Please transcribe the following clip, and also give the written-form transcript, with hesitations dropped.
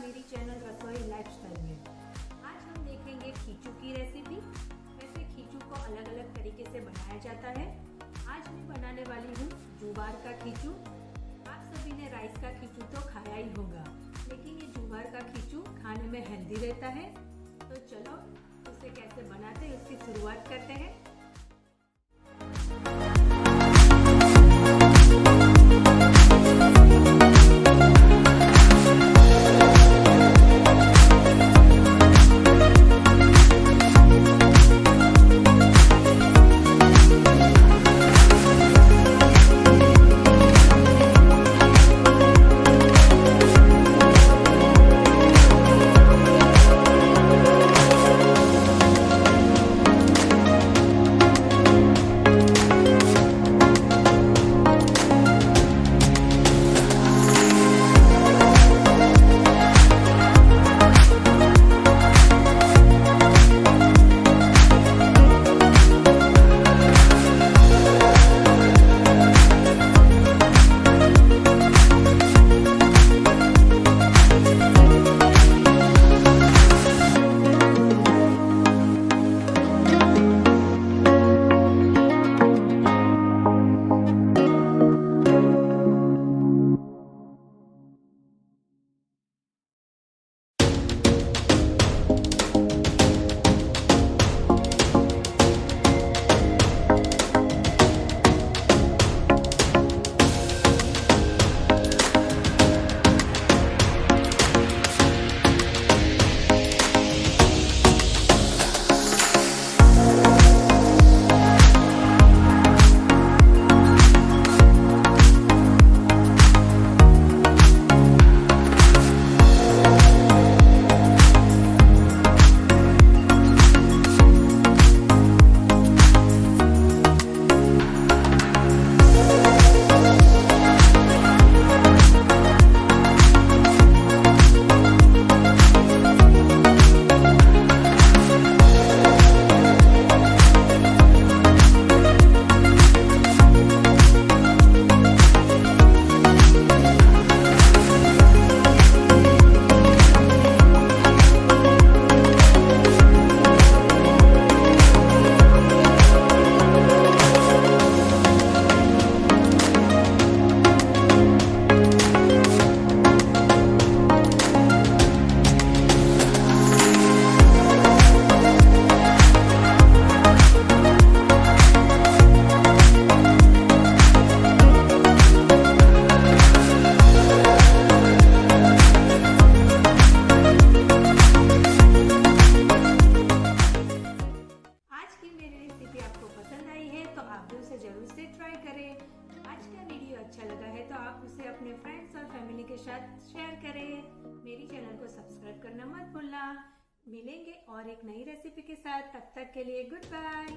मेरी चैनल रसोई लाइफस्टाइल में। आज हम देखेंगे खीचू की रेसिपी। वैसे खीचू को अलग अलग तरीके से बनाया जाता है। आज मैं बनाने वाली हूँ जुवार का खीचू। आप सभी ने राइस का खीचू तो खाया ही होगा, लेकिन ये जुवार का खीचू खाने में हेल्दी रहता है। तो चलो उसे कैसे बनाते हैं उसकी शुरुआत करते हैं। अच्छा लगा है तो आप उसे अपने फ्रेंड्स और फैमिली के साथ शेयर करें। मेरी चैनल को सब्सक्राइब करना मत भूलना। मिलेंगे और एक नई रेसिपी के साथ, तब तक के लिए गुड बाय।